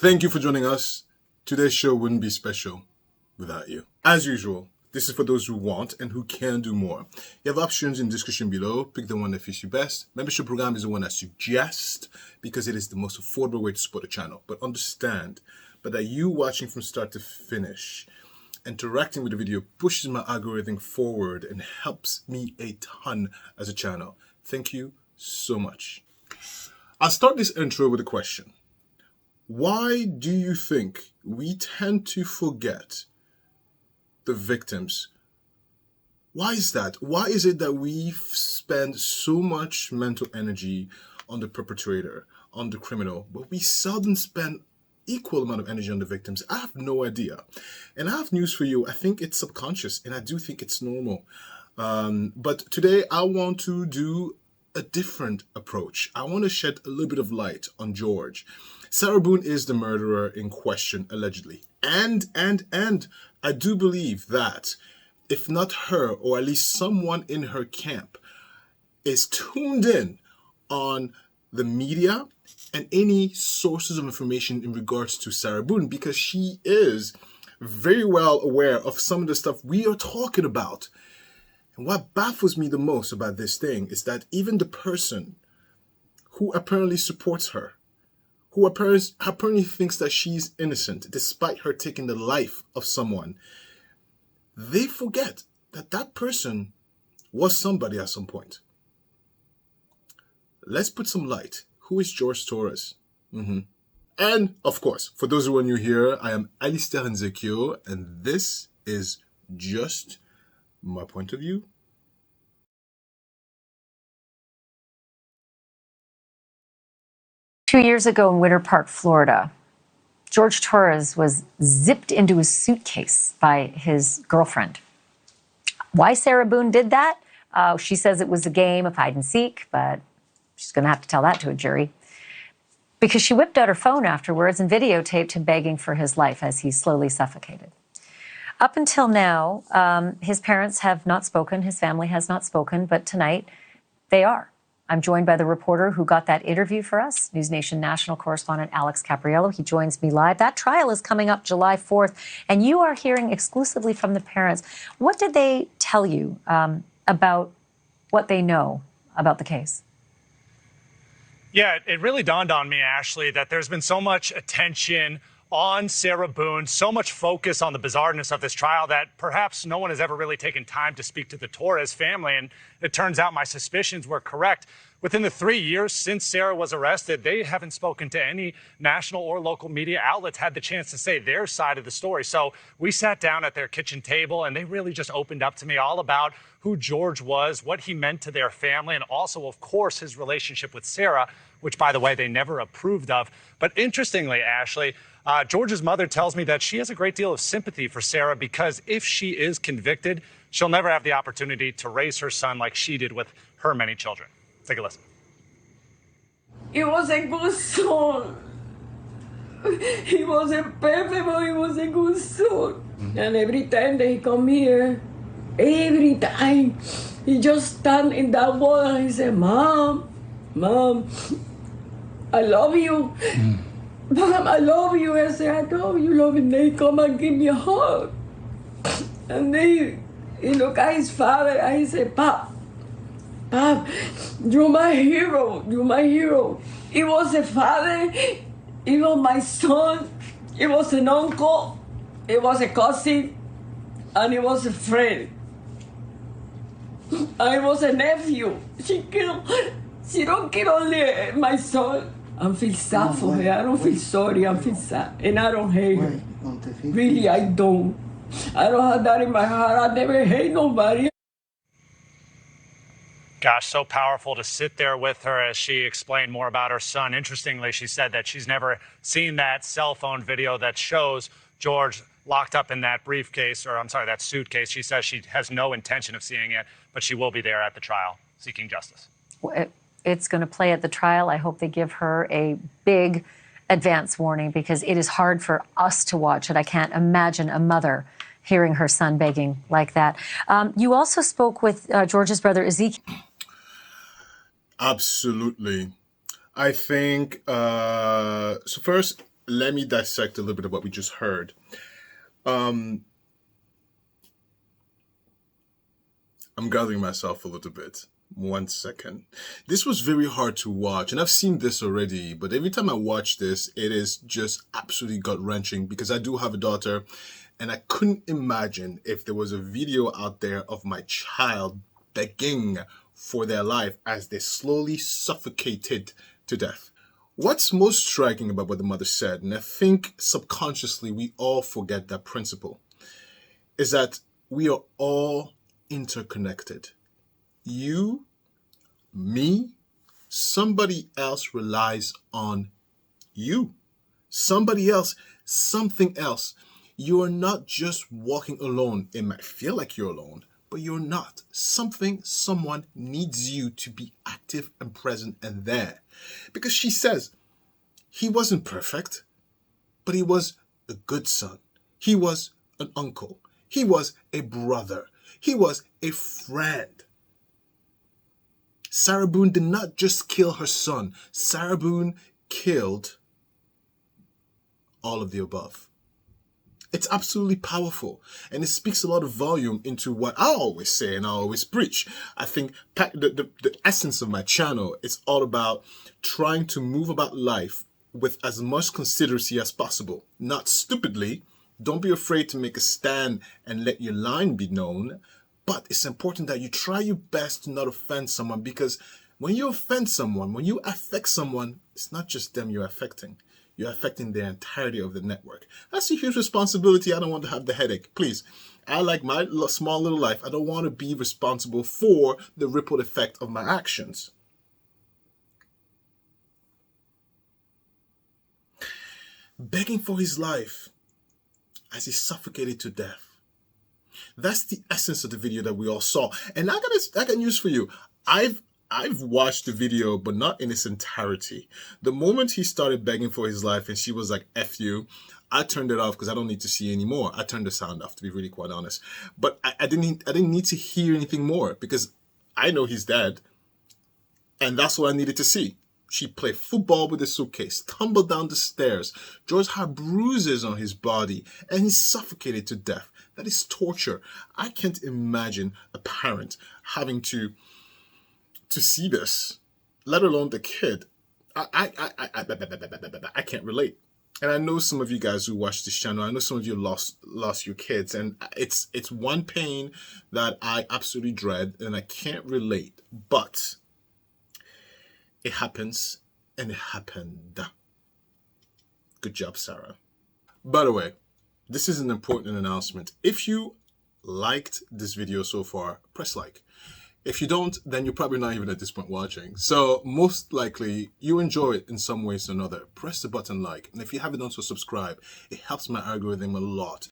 Thank you for joining us. Today's show wouldn't be special without you. As usual, this is for those who want and who can do more. You have options in the description below. Pick the one that fits you best. Membership program is the one I suggest because it is the most affordable way to support the channel. But understand that you watching from start to finish, interacting with the video pushes my algorithm forward and helps me a ton as a channel. Thank you so much. I'll start this intro with a question. Why do you think we tend to forget the victims? Why is that? Why is it that we spend so much mental energy on the perpetrator, on the criminal, but we seldom spend equal amount of energy on the victims? I have no idea. And I have news for you. I think it's subconscious, and I do think it's normal. But today I want to do a different approach. I want to shed a little bit of light on George. Sarah Boone is the murderer in question, allegedly. And I do believe that if not her, or at least someone in her camp, is tuned in on the media and any sources of information in regards to Sarah Boone, because she is very well aware of some of the stuff we are talking about. And what baffles me the most about this thing is that even the person who apparently supports her, who apparently thinks that she's innocent, despite her taking the life of someone, they forget that that person was somebody at some point. Let's put some light. Who is George Torres? And, of course, for those who are new here, I am Alistair Nzekio, and this is just my point of view. Two years ago in Winter Park, Florida, George Torres was zipped into his suitcase by his girlfriend. Why Sarah Boone did that? She says it was a game of hide and seek, but she's going to have to tell that to a jury. Because she whipped out her phone afterwards and videotaped him begging for his life as he slowly suffocated. Up until now, his parents have not spoken, his family has not spoken, but tonight they are. I'm joined by the reporter who got that interview for us, News Nation national correspondent Alex Capriello. He joins me live. That trial is coming up July 4th, and you are hearing exclusively from the parents. What did they tell you about what they know about the case? Yeah, it really dawned on me, Ashley, that there's been so much attention on Sarah Boone, so much focus on the bizarreness of this trial that perhaps no one has ever really taken time to speak to the Torres family. And it turns out my suspicions were correct. Within the 3 years since Sarah was arrested, they haven't spoken to any national or local media outlets, had the chance to say their side of the story. So we sat down at their kitchen table and they really just opened up to me all about who George was, what he meant to their family, and also, of course, his relationship with Sarah, which, by the way, they never approved of. But interestingly, Ashley, George's mother tells me that she has a great deal of sympathy for Sarah because if she is convicted, she'll never have the opportunity to raise her son like she did with her many children. Take a listen. He was a good son. He wasn't perfect, but he was a good son. And every time that he come here, every time, he just stand in that wall and he said, Mom, I love you. Mom, I love you. I said, I know you love me. And they come and give me a hug. And then he look at his father and he said, Pop, you're my hero. You're my hero. He was a father. He was my son. He was an uncle. He was a cousin. And he was a friend. And he was a nephew. She don't kill only my son. I feel sad for her. I don't feel sorry. I feel sad. And I don't hate her. Really, I don't. I don't have that in my heart. I never hate nobody. Gosh, so powerful to sit there with her as she explained more about her son. Interestingly, she said that she's never seen that cell phone video that shows George locked up in that briefcase, or I'm sorry, that suitcase. She says she has no intention of seeing it, but she will be there at the trial seeking justice. It's going to play at the trial. I hope they give her a big advance warning because it is hard for us to watch it. I can't imagine a mother hearing her son begging like that. You also spoke with George's brother, Ezekiel. Absolutely. I think, so first, let me dissect a little bit of what we just heard. I'm gathering myself a little bit. 1 second. This was very hard to watch, and I've seen this already, but every time I watch this, it is just absolutely gut-wrenching because I do have a daughter, and I couldn't imagine if there was a video out there of my child begging for their life as they slowly suffocated to death. What's most striking about what the mother said, and I think subconsciously we all forget that principle, is that we are all interconnected. You, me, somebody else relies on you. Somebody else, something else. You are not just walking alone. It might feel like you're alone, but you're not. Someone needs you to be active and present and there. Because she says, he wasn't perfect, but he was a good son. He was an uncle. He was a brother. He was a friend. Sarah Boone did not just kill her son. Sarah Boone killed all of the above. It's absolutely powerful, and it speaks a lot of volume into what I always say and I always preach. I think the essence of my channel is all about trying to move about life with as much consideracy as possible. Not stupidly. Don't be afraid to make a stand and let your line be known. But it's important that you try your best to not offend someone, because when you offend someone, when you affect someone, it's not just them you're affecting. You're affecting the entirety of the network. That's a huge responsibility. I don't want to have the headache. Please, I like my small little life. I don't want to be responsible for the ripple effect of my actions. Begging for his life as he suffocated to death. That's the essence of the video that we all saw. And I got news for you. I've watched the video, but not in its entirety. The moment he started begging for his life and she was like, F you, I turned it off because I don't need to see anymore. I turned the sound off, to be really quite honest. But I didn't need to hear anything more because I know he's dead. And that's what I needed to see. She played football with a suitcase, tumbled down the stairs. George had bruises on his body, and he suffocated to death. That is torture. I can't imagine a parent having to see this, let alone the kid. I can't relate. And I know some of you guys who watch this channel, I know some of you lost your kids, and it's one pain that I absolutely dread, and I can't relate. But it happens, and it happened. Good job, Sarah. By the way, this is an important announcement. If you liked this video so far, press like. If you don't, then you're probably not even at this point watching. So most likely you enjoy it in some ways or another. Press the button like. And if you haven't done so, subscribe. It helps my algorithm a lot.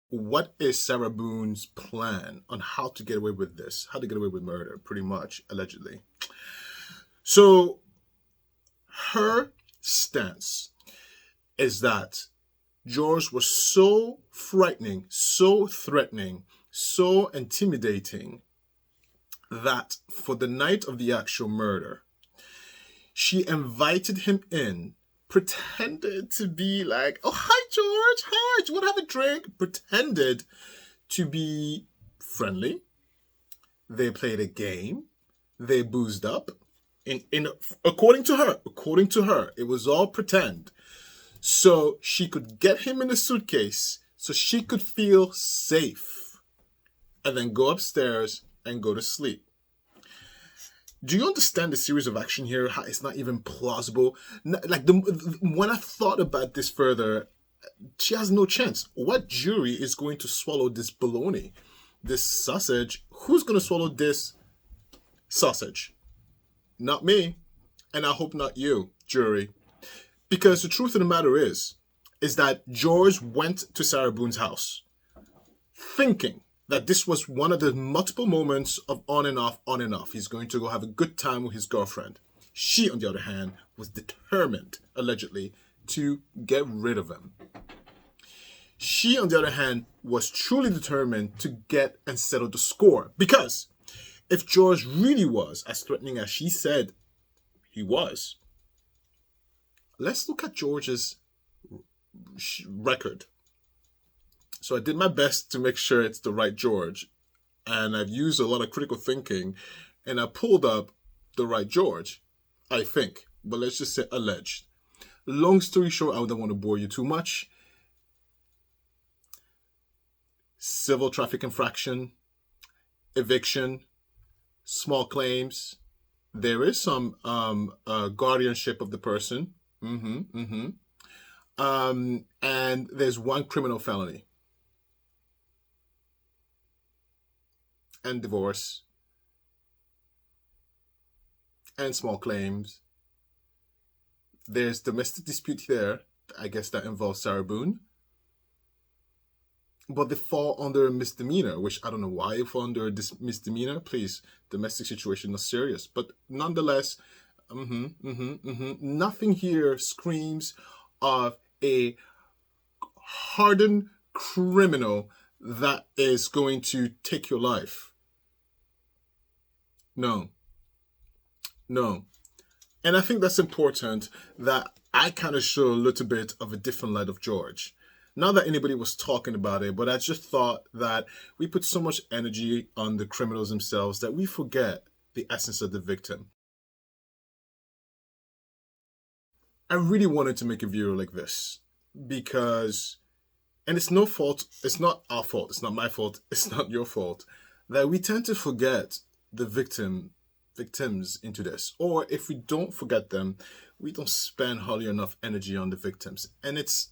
What is Sarah Boone's plan on how to get away with this? How to get away with murder, pretty much, allegedly. So her stance is that George was so frightening, so threatening, so intimidating that for the night of the actual murder, she invited him in, pretended to be like, oh, hi, George. Hi, do you want to have a drink? Pretended to be friendly. They played a game. They boozed up. According to her, it was all pretend. So she could get him in a suitcase so she could feel safe and then go upstairs and go to sleep. Do you understand the series of action here? How it's not even plausible. Like when I thought about this further, she has no chance. What jury is going to swallow this bologna, this sausage? Who's going to swallow this sausage? Not me, and I hope not you, jury. Because the truth of the matter is that George went to Sarah Boone's house thinking that this was one of the multiple moments of on and off. He's going to go have a good time with his girlfriend. She, on the other hand, was determined, allegedly, to get rid of him. She, on the other hand, was truly determined to get and settle the score. Because if George really was as threatening as she said he was, Let's look at George's record. So I did my best to make sure it's the right George, and I've used a lot of critical thinking, and I pulled up the right George, I think, but let's just say alleged. Long story short, I don't want to bore you too much. Civil traffic infraction, eviction, small claims. There is some guardianship of the person. And there's one criminal felony. And divorce. And small claims. There's domestic dispute there. I guess that involves Sarah Boone. But they fall under a misdemeanor, which I don't know why they fall under a misdemeanor. Please, domestic situation is serious. But nonetheless, nothing here screams of a hardened criminal that is going to take your life. No. And I think that's important that I kind of show a little bit of a different light of George. Not that anybody was talking about it, but I just thought that we put so much energy on the criminals themselves that we forget the essence of the victim. I really wanted to make a video like this because, and it's no fault, it's not our fault, it's not my fault, it's not your fault, that we tend to forget the victims into this. Or if we don't forget them, we don't spend hardly enough energy on the victims. And it's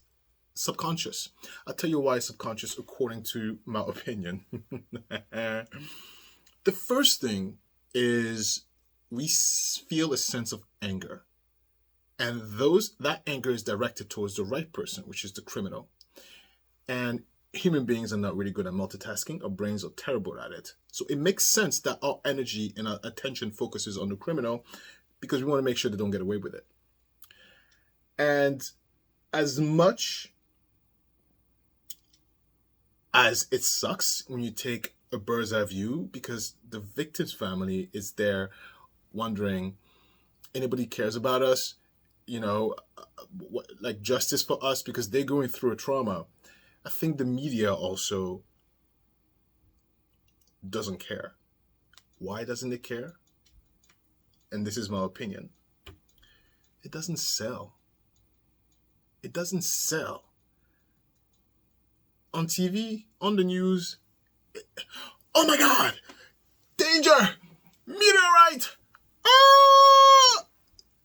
subconscious. I'll tell you why it's subconscious according to my opinion. The first thing is we feel a sense of anger. And that anger is directed towards the right person, which is the criminal. And human beings are not really good at multitasking. Our brains are terrible at it. So it makes sense that our energy and our attention focuses on the criminal because we want to make sure they don't get away with it. And as much as it sucks when you take a bird's eye view, because the victim's family is there wondering, anybody cares about us? Like justice for us because they're going through a trauma. I think the media also doesn't care. Why doesn't it care? And this is my opinion. It doesn't sell. It doesn't sell. On TV, on the news, oh my God! Danger! Meteorite! Ah!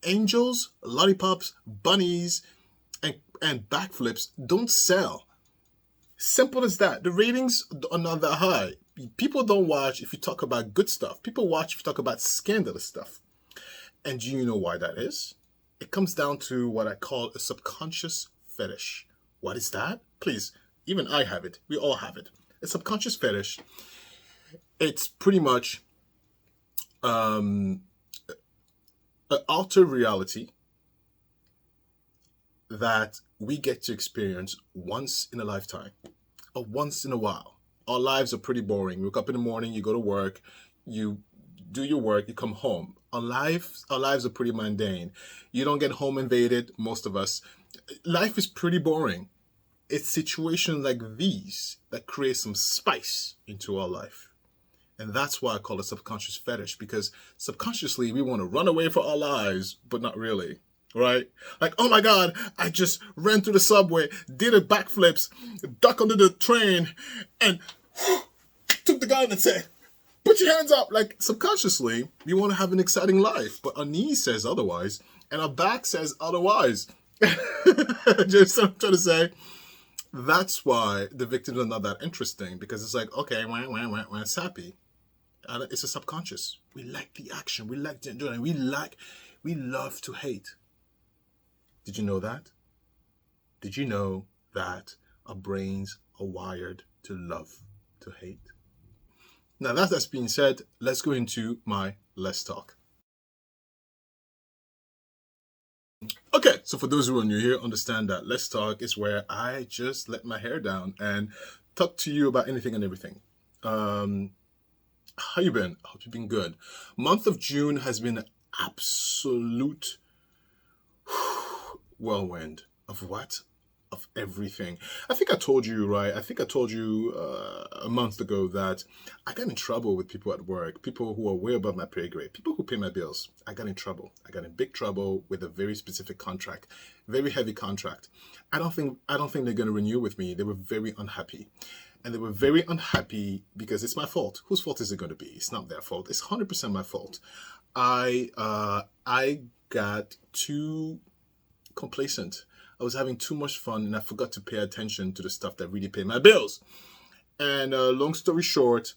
Angels, lollipops, bunnies, and backflips don't sell. Simple as that. The ratings are not that high. People don't watch if you talk about good stuff. People watch if you talk about scandalous stuff. And do you know why that is? It comes down to what I call a subconscious fetish. What is that? Please, even I have it. We all have it. A subconscious fetish. It's pretty much an altered reality that we get to experience once in a lifetime or once in a while. Our lives are pretty boring. You wake up in the morning, you go to work, you do your work, you come home. Our lives are pretty mundane. You don't get home invaded, most of us. Life is pretty boring. It's situations like these that create some spice into our life. And that's why I call it subconscious fetish, because subconsciously we want to run away for our lives, but not really, right? Like, oh my God, I just ran through the subway, did a backflips, duck under the train, and took the gun and said, put your hands up. Like, subconsciously, we want to have an exciting life, but our knee says otherwise, and our back says otherwise. Just what I'm trying to say. That's why the victims are not that interesting, because it's like, okay, it's happy. And it's a subconscious. We like the action. We like the adrenaline. We love to hate. Did you know that? Did you know that our brains are wired to love to hate? Now that's being said, let's go into my Let's Talk. Okay, so for those who are new here, understand that Let's Talk is where I just let my hair down and talk to you about anything and everything. How you been? I hope you've been good. Month of June has been an absolute whirlwind of what? Of everything. I think I told you, right? I think I told you a month ago that I got in trouble with people at work, people who are way above my pay grade, people who pay my bills. I got in trouble. I got in big trouble with a very specific contract, very heavy contract. I don't think they're going to renew with me. They were very unhappy. And they were very unhappy because it's my fault. Whose fault is it going to be? It's not their fault. It's 100% my fault. I got too complacent. I was having too much fun and I forgot to pay attention to the stuff that really paid my bills. And long story short,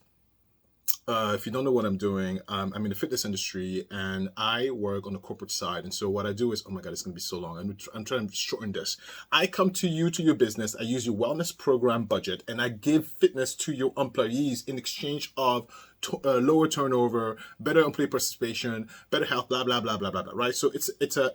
if you don't know what I'm doing, I'm in the fitness industry and I work on the corporate side. And so what I do is, oh my God, it's going to be so long. I'm trying to shorten this. I come to you, to your business. I use your wellness program budget and I give fitness to your employees in exchange of lower turnover, better employee participation, better health, blah, blah, blah, blah, blah, blah, right? So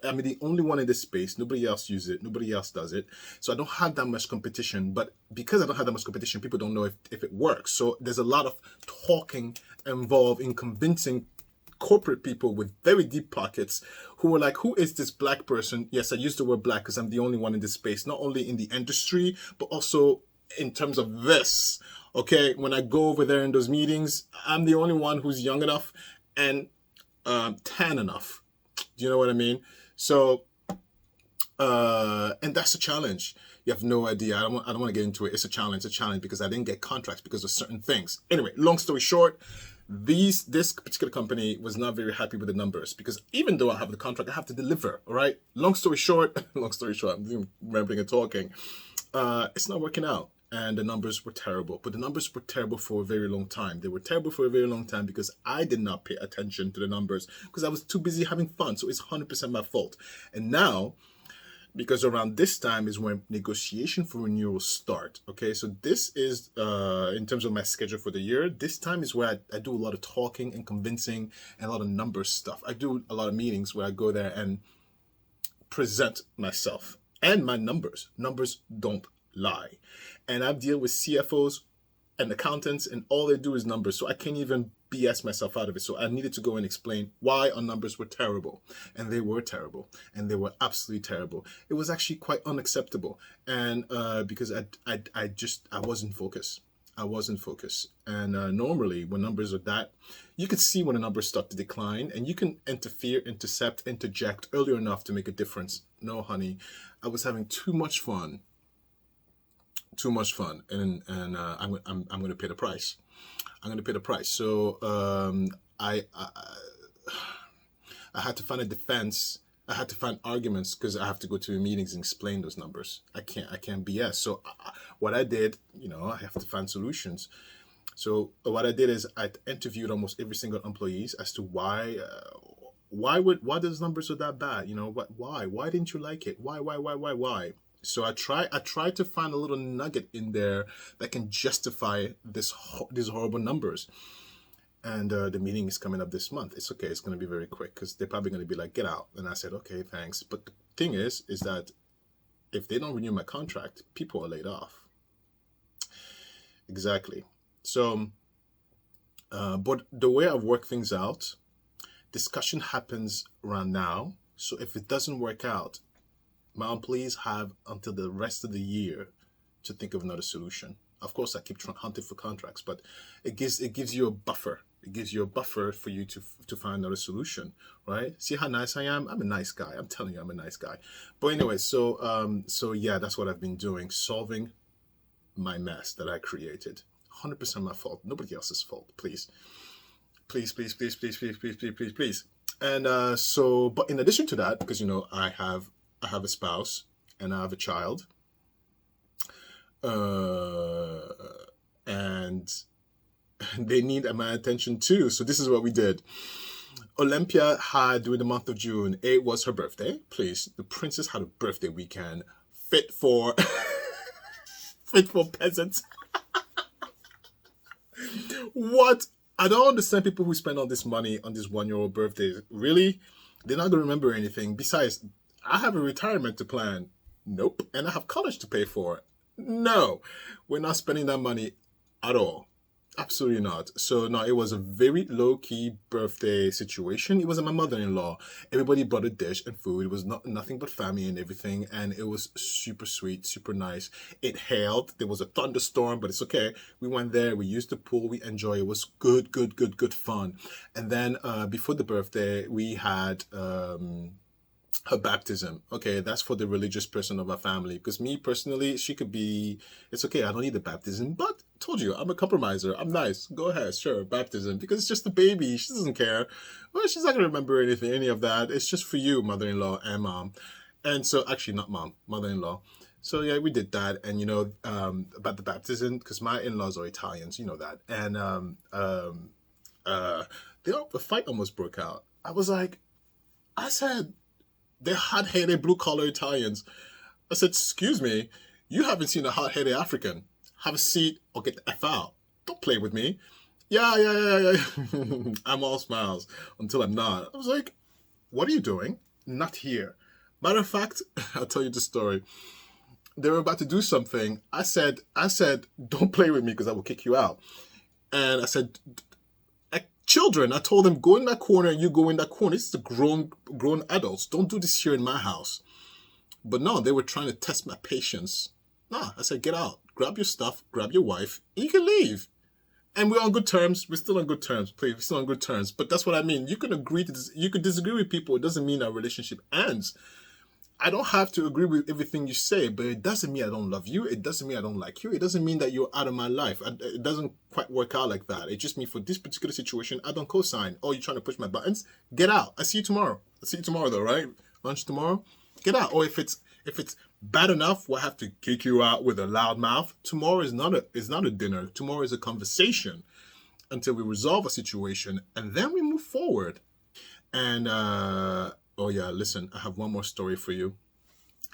I'm the only one in this space. Nobody else uses it. Nobody else does it. So I don't have that much competition, but because I don't have that much competition, people don't know if it works. So there's a lot of talking involved in convincing corporate people with very deep pockets who are like, who is this black person? Yes, I use the word black because I'm the only one in this space, not only in the industry, but also in terms of this. Okay, when I go over there in those meetings, I'm the only one who's young enough and tan enough. Do you know what I mean? So, and that's a challenge. You have no idea. I don't want to get into it. It's a challenge because I didn't get contracts because of certain things. Anyway, long story short, this particular company was not very happy with the numbers because even though I have the contract, I have to deliver. All right. Long story short, I'm rambling and talking. It's not working out. And the numbers were terrible. But the numbers were terrible for a very long time. They were terrible for a very long time because I did not pay attention to the numbers because I was too busy having fun. So it's 100% my fault. And now, because around this time is when negotiation for renewals start. Okay, so this is, in terms of my schedule for the year, this time is where I do a lot of talking and convincing and a lot of numbers stuff. I do a lot of meetings where I go there and present myself and my numbers. Numbers don't lie. And I deal with CFOs and accountants and all they do is numbers. So I can't even BS myself out of it. So I needed to go and explain why our numbers were terrible. And they were terrible. And they were absolutely terrible. It was actually quite unacceptable. And because I wasn't focused. I wasn't focused. And normally when numbers are that, you can see when the numbers start to decline and you can interfere, intercept, interject early enough to make a difference. No, honey, I was having too much fun. And I'm going to pay the price. I'm going to pay the price. So I had to find a defense. I had to find arguments because I have to go to meetings and explain those numbers. I can't BS. So what I did, I have to find solutions. So what I did is I interviewed almost every single employees as to why those numbers are that bad. Why didn't you like it? Why? So I try to find a little nugget in there that can justify these horrible numbers. And the meeting is coming up this month. It's okay. It's going to be very quick because they're probably going to be like, get out. And I said, okay, thanks. But the thing is that if they don't renew my contract, people are laid off. Exactly. So, but the way I've worked things out, discussion happens around now. So if it doesn't work out, my employees have until the rest of the year to think of another solution. Of course, I keep hunting for contracts, but it gives you a buffer. It gives you a buffer for you to find another solution, right? See how nice I am? I'm a nice guy. I'm telling you, I'm a nice guy. But anyway, so yeah, that's what I've been doing, solving my mess that I created. 100% my fault. Nobody else's fault. Please. And but in addition to that, because I have a spouse and I have a child, and they need my attention too. So this is what we did. Olympia had, during the month of June, it was her birthday. Please, the princess had a birthday weekend fit for peasants. What? I don't understand people who spend all this money on this 1-year-old birthday. Really? They're not going to remember anything. Besides, I have a retirement to plan. Nope. And I have college to pay for. No. We're not spending that money at all. Absolutely not. So no, it was a very low-key birthday situation. It was at my mother-in-law. Everybody brought a dish and food. It was not nothing but family and everything, and it was super sweet, super nice. It hailed. There was a thunderstorm, but it's okay. We went there. We used the pool. We enjoyed. It was good, good, good, good fun. And then before the birthday, we had her baptism. Okay, that's for the religious person of our family. Because me personally, she could be, it's okay, I don't need the baptism. But told you, I'm a compromiser. I'm nice. Go ahead, sure, baptism. Because it's just a baby. She doesn't care. Well, she's not going to remember anything, any of that. It's just for you, mother-in-law and mom. And so, actually, not mom, mother-in-law. So yeah, we did that. And about the baptism, because my in-laws are Italians, you know that. And the fight almost broke out. I said, they're hot-headed blue-collar Italians. I said, excuse me, you haven't seen a hot-headed African. Have a seat or get the F out. Don't play with me. Yeah. I'm all smiles until I'm not. I was like, what are you doing? Not here. Matter of fact, I'll tell you the story. They were about to do something. I said, don't play with me because I will kick you out. And I said, children, I told them, go in that corner and you go in that corner. This is the grown adults. Don't do this here in my house. But no, they were trying to test my patience. No, I said, get out. Grab your stuff, grab your wife, and you can leave. And we're on good terms. We're still on good terms. Please, we're still on good terms. But that's what I mean. You can agree to this. You can disagree with people. It doesn't mean our relationship ends. I don't have to agree with everything you say, but it doesn't mean I don't love you. It doesn't mean I don't like you. It doesn't mean that you're out of my life. It doesn't quite work out like that. It just means for this particular situation, I don't co-sign. Oh, you're trying to push my buttons? Get out. I see you tomorrow. I see you tomorrow though, right? Lunch tomorrow? Get out. Or if it's bad enough, we'll have to kick you out with a loud mouth. Tomorrow is not a dinner. Tomorrow is a conversation until we resolve a situation and then we move forward. And oh yeah, listen, I have one more story for you.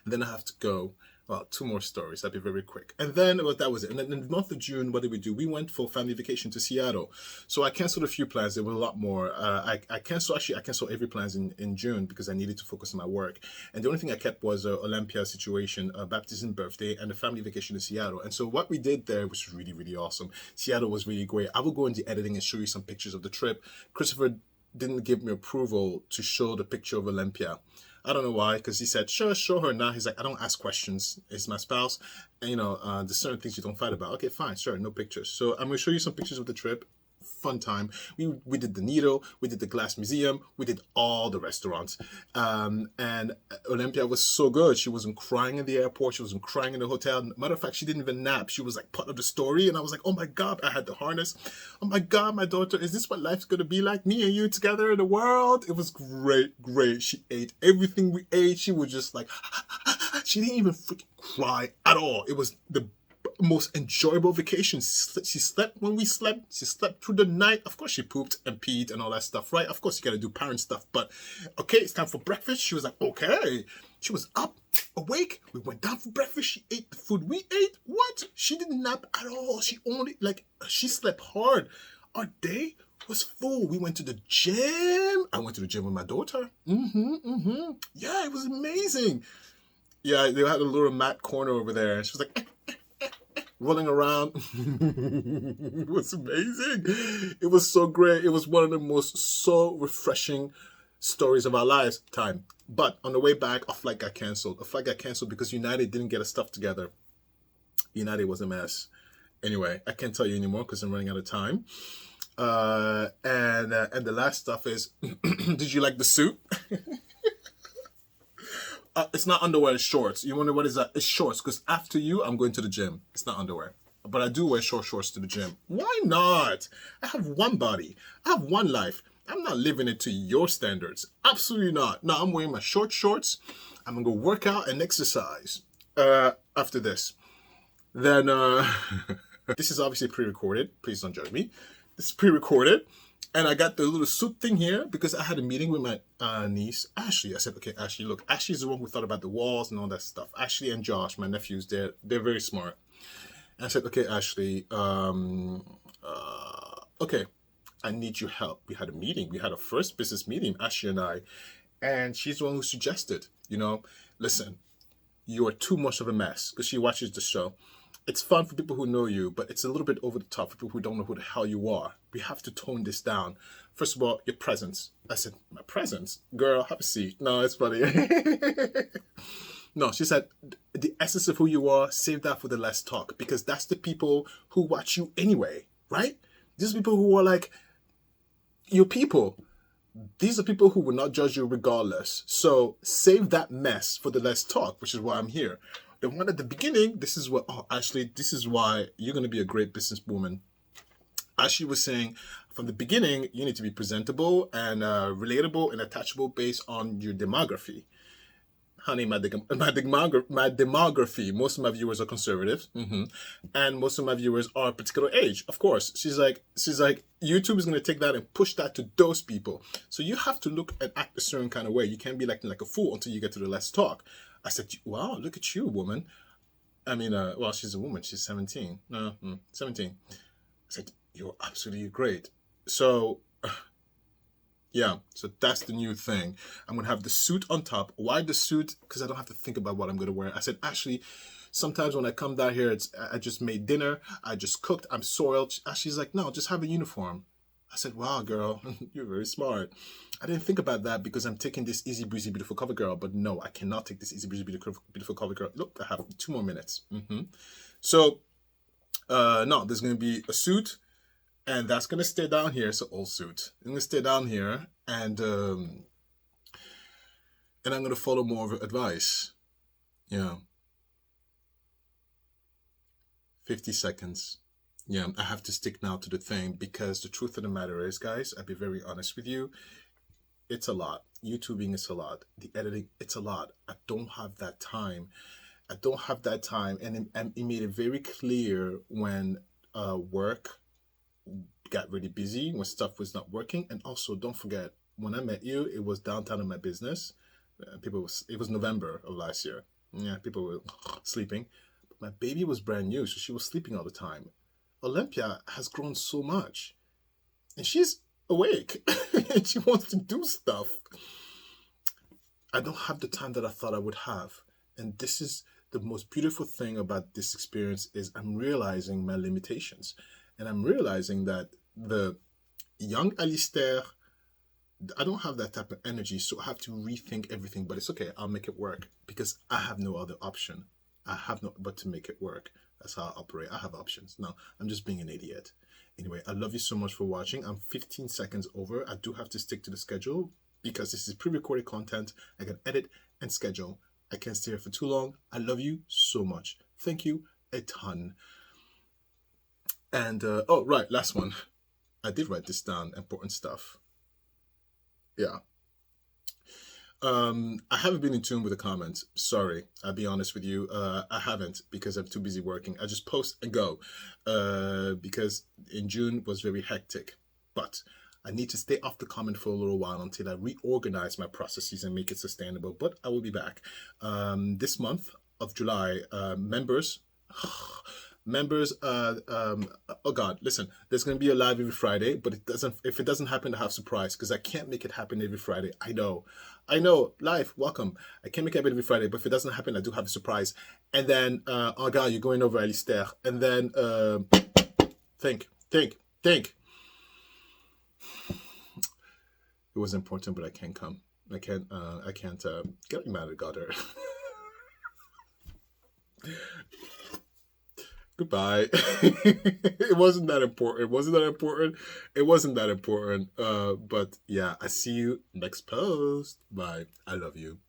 And then I have to go. Well, two more stories. That'd be very quick. And then that was it. And then in the month of June, what did we do? We went for family vacation to Seattle. So I canceled a few plans. There were a lot more. I canceled every plans in June because I needed to focus on my work. And the only thing I kept was Olympia situation, baptism, birthday, and a family vacation to Seattle. And so what we did there was really, really awesome. Seattle was really great. I will go into editing and show you some pictures of the trip. Christopher didn't give me approval to show the picture of Olympia. I don't know why, because he said, sure, show her now. He's like, I don't ask questions. It's my spouse. And, there's certain things you don't fight about. Okay, fine, sure, no pictures. So I'm going to show you some pictures of the trip. Fun time. We did the Needle. We did the Glass Museum. We did all the restaurants. And Olympia was so good. She wasn't crying in the airport. She wasn't crying in the hotel. Matter of fact, she didn't even nap. She was like part of the story. And I was like, oh my God, I had the harness. Oh my God, my daughter, is this what life's going to be like? Me and you together in the world? It was great. She ate everything we ate. She was just like, she didn't even freaking cry at all. It was the most enjoyable vacation. She slept when we slept. She slept through the night. Of course, she pooped and peed and all that stuff, right? Of course, you got to do parent stuff. But okay, it's time for breakfast. She was like, okay. She was up, awake. We went down for breakfast. She ate the food we ate. What? She didn't nap at all. She slept hard. Our day was full. We went to the gym. I went to the gym with my daughter. Yeah, it was amazing. Yeah, they had a little mat corner over there. And she was like, rolling around. It was amazing. It was so great. It was one of the most so refreshing stories of our lifetime. But on the way back, a flight got canceled. A flight got canceled because United didn't get us stuff together. United was a mess. Anyway, I can't tell you anymore because I'm running out of time. And the last stuff is, did you like the suit? It's not underwear, it's shorts. You wonder what is that? It's shorts, because after you, I'm going to the gym. It's not underwear. But I do wear short shorts to the gym. Why not? I have one body. I have one life. I'm not living it to your standards. Absolutely not. No, I'm wearing my short shorts. I'm going to go work out and exercise after this. Then, this is obviously pre-recorded. Please don't judge me. This is pre-recorded. And I got the little suit thing here because I had a meeting with my niece, Ashley. I said, okay, Ashley, look, Ashley's the one who thought about the walls and all that stuff. Ashley and Josh, my nephews, they're very smart. And I said, okay, Ashley, okay, I need your help. We had a meeting. We had a first business meeting, Ashley and I. And she's the one who suggested, listen, you are too much of a mess, because she watches the show. it's fun for people who know you, but it's a little bit over the top for people who don't know who the hell you are. We have to tone this down. First of all, your presence. I said, my presence? Girl, have a seat. No, it's funny. No, she said, the essence of who you are, save that for the less talk, because that's the people who watch you anyway, right? These are people who are like, your people. These are people who will not judge you regardless. So save that mess for the less talk, which is why I'm here. The one at the beginning, this is why you're going to be a great businesswoman. As she was saying, from the beginning, you need to be presentable and relatable and attachable based on your demography. Honey, my demography, most of my viewers are conservative, and most of my viewers are a particular age. Of course, she's like, YouTube is going to take that and push that to those people. So you have to look and act a certain kind of way. You can't be like a fool until you get to the less talk. I said, wow, look at you, woman. I mean, well, she's a woman. She's 17. 17. I said, you're absolutely great. So, yeah, so that's the new thing. I'm going to have the suit on top. Why the suit? Because I don't have to think about what I'm going to wear. I said, actually, sometimes when I come down here, I just made dinner. I just cooked. I'm soiled. She's like, no, just have a uniform. I said, wow, girl, you're very smart. I didn't think about that because I'm taking this easy breezy, beautiful cover girl. But no, I cannot take this easy breezy, beautiful cover girl. Look, I have 2 more minutes. So, no, there's going to be a suit. And that's going to stay down here. It's an old suit. I'm going to stay down here. And I'm going to follow more of her advice. Yeah. 50 seconds. Yeah, I have to stick now to the thing because the truth of the matter is, guys, I'll be very honest with you. It's a lot. YouTubing is a lot. The editing, it's a lot. I don't have that time. And it made it very clear when work got really busy, when stuff was not working. And also, don't forget, when I met you, it was downtown in my business. It was November of last year. Yeah, people were sleeping. But my baby was brand new, so she was sleeping all the time. Olympia has grown so much. And she's awake. And she wants to do stuff. I don't have the time that I thought I would have. And this is the most beautiful thing about this experience is I'm realizing my limitations. And I'm realizing that the young Alistair, I don't have that type of energy, so I have to rethink everything. But it's okay, I'll make it work because I have no other option. I have no but to make it work. That's how I operate. I have options. No, I'm just being an idiot. Anyway, I love you so much for watching. I'm 15 seconds over. I do have to stick to the schedule because this is pre-recorded content. I can edit and schedule. I can't stay here for too long. I love you so much. Thank you a ton. And, oh, right, last one. I did write this down, important stuff. Yeah. I haven't been in tune with the comments. Sorry, I'll be honest with you. I haven't because I'm too busy working. I just post and go because in June was very hectic. But I need to stay off the comment for a little while until I reorganize my processes and make it sustainable. But I will be back. This month of July, members... oh God, listen, there's going to be a live every Friday, but if it doesn't happen, I have surprise because I can't make it happen every Friday. I know, live, welcome. I can't make it happen every Friday, but if it doesn't happen, I do have a surprise. And then, oh God, you're going over Alistair. And then, think. It was important, but I can't come. I can't get mad at God. Goodbye. It wasn't that important. But yeah, I see you next post. Bye. I love you.